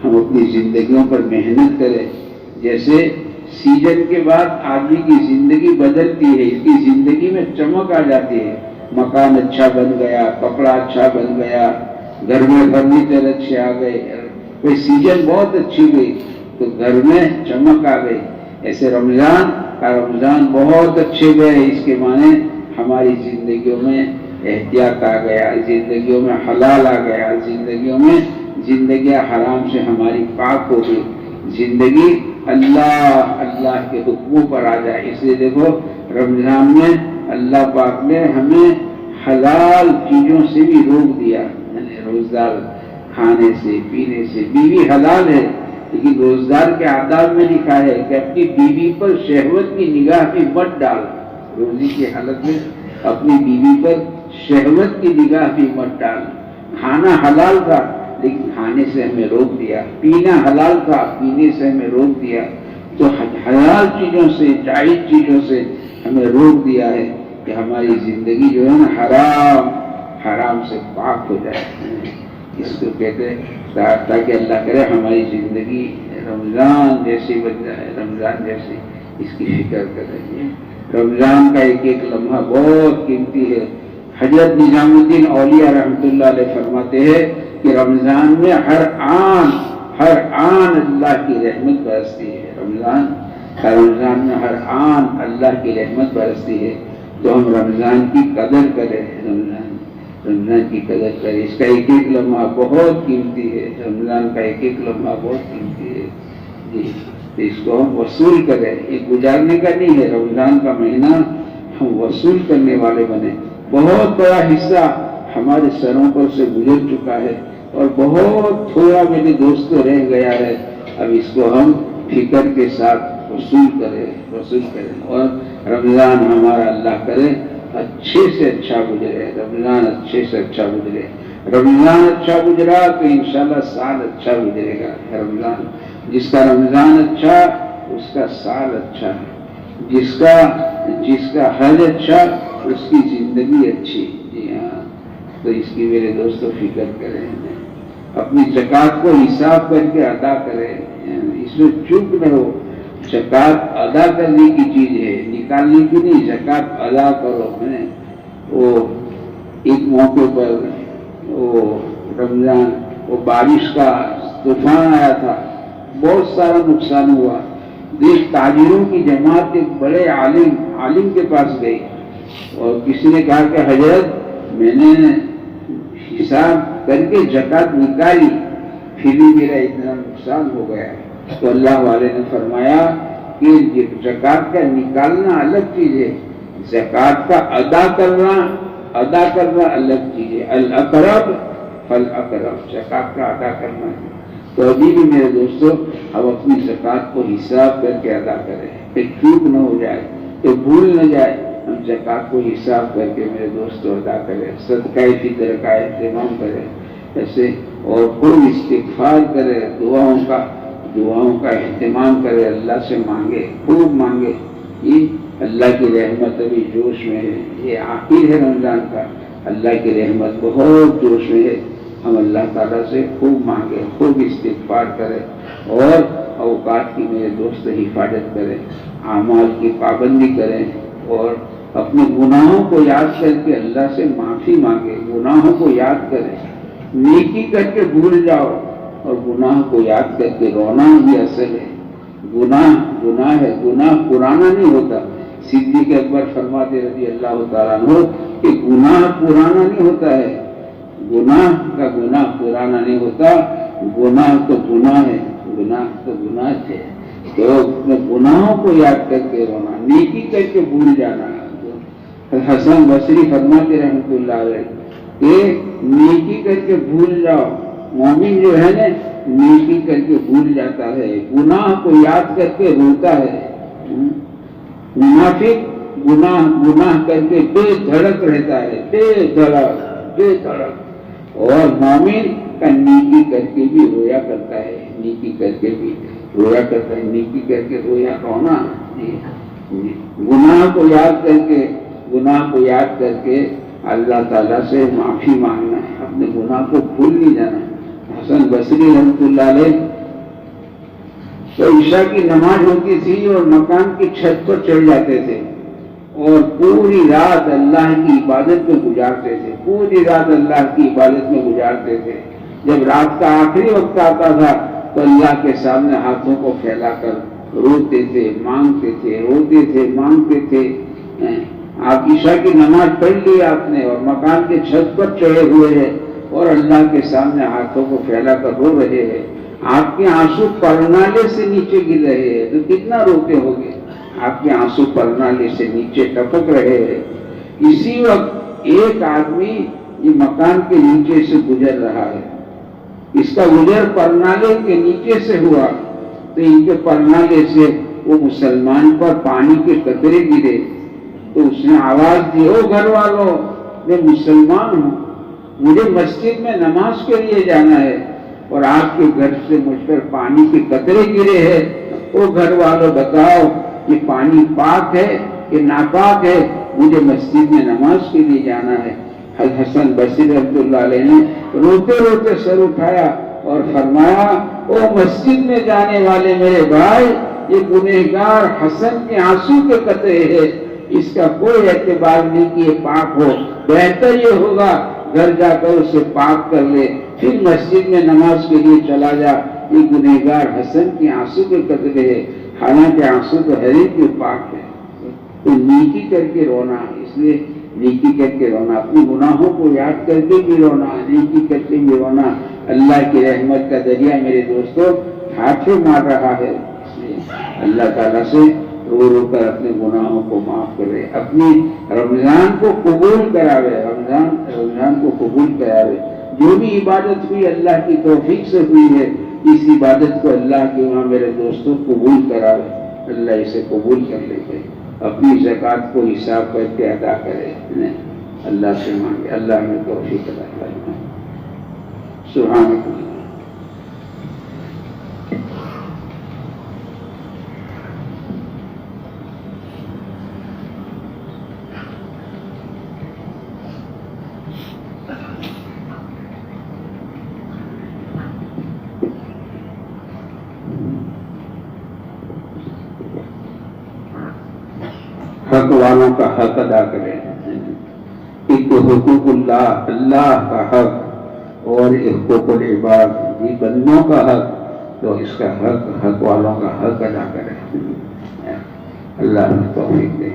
ہم اپنی زندگیوں پر محنت کریں. جیسے سیزن کے بعد آدمی کی زندگی بدلتی ہے، اس کی زندگی میں چمک آ جاتی ہے. مکان اچھا بن گیا، کپڑا اچھا بن گیا، گھر میں فرنیچر اچھے آ گئے، کوئی سیزن بہت اچھی گئی تو گھر میں چمک آ گئی. ایسے رمضان بہت اچھے گئے، اس کے معنی ہماری زندگیوں میں احتیاط آ گیا، زندگیوں میں حلال آ گیا، زندگیاں حرام سے ہماری پاک ہو گئی. زندگی اللہ کے حکموں پر آ جائے. اس لیے دیکھو رمضان میں اللہ پاک نے ہمیں حلال چیزوں سے بھی روک دیا، یعنی روزدار کھانے سے پینے سے. بیوی حلال ہے لیکن روزدار کے آداب میں لکھا ہے کہ اپنی بیوی پر شہوت کی نگاہ بھی مت ڈال. روزی کی حالت میں اپنی بیوی پر شہوت کی نگاہ بھی مت ڈال. کھانا حلال تھا لیکن کھانے سے ہمیں روک دیا، پینا حلال تھا پینے سے ہمیں روک دیا. تو حلال چیزوں سے، جائز چیزوں سے ہمیں روک دیا ہے کہ ہماری زندگی جو ہے نا حرام سے پاک ہو جائے. اس کو کہتے ہیں تاکہ اللہ کرے ہماری زندگی رمضان جیسی بن جائے، رمضان جیسی. اس کی فکر کریں. رمضان کا ایک ایک لمحہ بہت قیمتی ہے. حضرت نظام الدین اولیاء رحمۃ اللہ علیہ فرماتے ہیں کہ رمضان میں ہر آن اللہ کی رحمت برستی ہے. رمضان میں ہر آن اللہ کی رحمت برستی ہے. تو ہم رمضان کی قدر کریں، رمضان کی قدر کریں. اس کا ایک ایک لمحہ بہت قیمتی ہے. رمضان کا ایک ایک لمحہ بہت قیمتی ہے جی. تو اس کو ہم وصول کریں. یہ گزارنے کا نہیں ہے، رمضان کا مہینہ ہم وصول کرنے والے بنے. بہت بڑا حصہ ہمارے سروں پر سے گزر چکا ہے اور بہت تھوڑا میرے دوستوں رہ گیا ہے. اب اس کو ہم فکر کے ساتھ وصول کریں اور رمضان ہمارا اللہ کرے اچھے سے اچھا گزرے. رمضان اچھے سے اچھا گزرے. رمضان اچھا گزرا تو انشاءاللہ سال اچھا گزرے گا. رمضان جس کا رمضان اچھا اس کا سال اچھا ہے. جس کا حج اچھا اس کی زندگی اچھی. جی ہاں. تو اس کی میرے دوستوں فکر کریں. اپنی زکوٰۃ کو حساب کر کے ادا کریں. اس میں چوک نہ ہو. زکوٰۃ ادا کرنے کی چیز ہے، نکالنے کی نہیں. زکوٰۃ ادا کرو. وہ ایک موقع پر وہ رمضان وہ بارش کا طوفان آیا تھا، بہت سارا نقصان ہوا. دیکھ تاجروں کی جماعت ایک بڑے عالم کے پاس گئی اور کسی نے کہا کہ حضرت میں نے حساب کر کے زکوٰۃ نکالی پھر بھی میرا اتنا نقصان ہو گیا. تو اللہ والے نے فرمایا کہ زکوٰۃ کا نکالنا الگ چیز ہے، زکوٰۃ کا ادا کرنا الگ چیز ہے. الاقرب فالاقرب. زکوٰۃ کا ادا کرنا ہے. تو ابھی بھی میرے دوستوں اب اپنی زکوٰۃ کو حساب کر کے ادا کریں کہ چوک نہ ہو جائے، کہ بھول نہ جائے. ہم زکوٰۃ کو حساب کر کے میرے دوستوں ادا کریں. صدقہ فطر کا اہتمام کریں ایسے اور خوب استغفار کرے، دعاؤں کا اہتمام کرے، اللہ سے مانگے، خوب مانگے. یہ اللہ کی رحمت ابھی جوش میں ہے. یہ آخر ہے رمضان کا. اللہ کی رحمت بہت جوش میں ہے. ہم اللہ تعالیٰ سے خوب مانگے، خوب استغفار کریں اور اوقات کی میرے دوست حفاظت کریں، اعمال کی پابندی کریں اور اپنے گناہوں کو یاد کر کے اللہ سے معافی مانگے. گناہوں کو یاد کریں. نیکی کر کے بھول جاؤ اور گناہ کو یاد کر کے رونا ہی اصل ہے. گناہ ہے، گناہ پرانا نہیں ہوتا. صدیق اکبر فرماتے رضی اللہ تعالیٰ عنہ کہ گناہ پرانا نہیں ہوتا ہے. گناہ پرانا نہیں ہوتا. گناہ تو گناہ ہے، گناہ ہے. تو گناہوں کو یاد کر کے رونا، نیکی کر کے بھول جانا. حسن بصری فرماتے رحمۃ اللہ علیہ کہ نیکی کر کے بھول جاؤ. مومن جو ہے نا نیکی کر کے بھول جاتا ہے، گناہ کو یاد کر کے روتا ہے. منافق گناہ کر کے بے دھڑک رہتا ہے، بے دھڑک. اور مومن کا نیکی کر کے بھی رویا کرتا ہے. نیکی کر کے رویا رونا. گناہ کو یاد کر کے اللہ تعالیٰ سے معافی مانگنا ہے. اپنے گناہ کو بھول نہیں جانا. حسن بصری رحمۃ اللہ علیہ تو عشاء کی نماز ہوتی تھی اور مکان کی چھت پر چڑھ جاتے تھے اور پوری رات اللہ کی عبادت میں گزارتے تھے، پوری رات اللہ کی عبادت میں گزارتے تھے۔ جب رات کا آخری وقت آتا تھا تو اللہ کے سامنے ہاتھوں کو پھیلا کر روتے تھے، مانگتے تھے، روتے تھے، مانگتے تھے۔ آپ عشاء کی نماز پڑھ لی آپ نے اور مکان کے چھت پر چڑھے ہوئے ہیں اور اللہ کے سامنے ہاتھوں کو پھیلا کر رو رہے ہیں، آپ کے آنسو پرنالے سے نیچے گر رہے ہیں، تو کتنا روتے ہوں گے؟ آپ کے آنسو پرنالے سے نیچے ٹپک رہے ہیں۔ اسی وقت ایک آدمی یہ مکان کے نیچے سے گزر رہا ہے، اس کا گزر پرنالے کے نیچے سے ہوا تو ان کے پرنالے سے وہ مسلمان پر پانی کے قطرے گرے تو اس نے آواز دی، او گھر والوں، میں مسلمان ہوں، مجھے مسجد میں نماز کے لیے جانا ہے اور آپ کے گھر سے مجھ پر پانی کے قطرے گرے ہیں، او گھر والوں بتاؤ یہ پانی پاک ہے کہ ناپاک ہے؟ مجھے مسجد میں نماز کے لیے جانا ہے۔ حسن بصری رحمۃ اللہ علیہ نے روتے روتے سر اٹھایا اور فرمایا، او مسجد میں جانے والے میرے بھائی، یہ گنہگار حسن کے آنسو کے قطرے ہے، اس کا کوئی اعتبار نہیں کہ یہ پاک ہو، بہتر یہ ہوگا گھر جا کر اسے پاک کر لے، پھر مسجد میں نماز کے لیے چلا جا، یہ گنہگار حسن کے آنسو کے قطرے ہے، حالانکہ آنسو تو ہر ایک کے پاک ہے۔ تو نیکی کر کے رونا، اس لیے نیکی کر کے رونا، اپنے گناہوں کو یاد کر کے بھی رونا، نیکی کر کے بھی رونا۔ اللہ کی رحمت کا دریا میرے دوستوں ہاتھوں مار رہا ہے، اس لیے اللہ تعالیٰ سے رو رو کر اپنے گناہوں کو معاف کرے، اپنی رمضان کو قبول کراوے، رمضان کو قبول کراوے۔ جو بھی عبادت ہوئی اللہ کی توفیق سے ہوئی ہے، اس عبادت کو اللہ کے وہاں میرے دوستوں قبول کراوے، اللہ اسے قبول کر لے گئے، اپنی زکوٰۃ کو حساب کر کے ادا کرے، اللہ سے مانگے، اللہ میں توفیق عطا فرمائے۔ سبحانک اللہ۔ حق والوں کا حق ادا کریں، ایک تو حقوق اللہ، اللہ کا حق، اور ایک حقوق العباد، یہ بندوں کا حق، تو اس کا حق والوں کا حق ادا کریں۔ اللہ ہمیں توفیق دے۔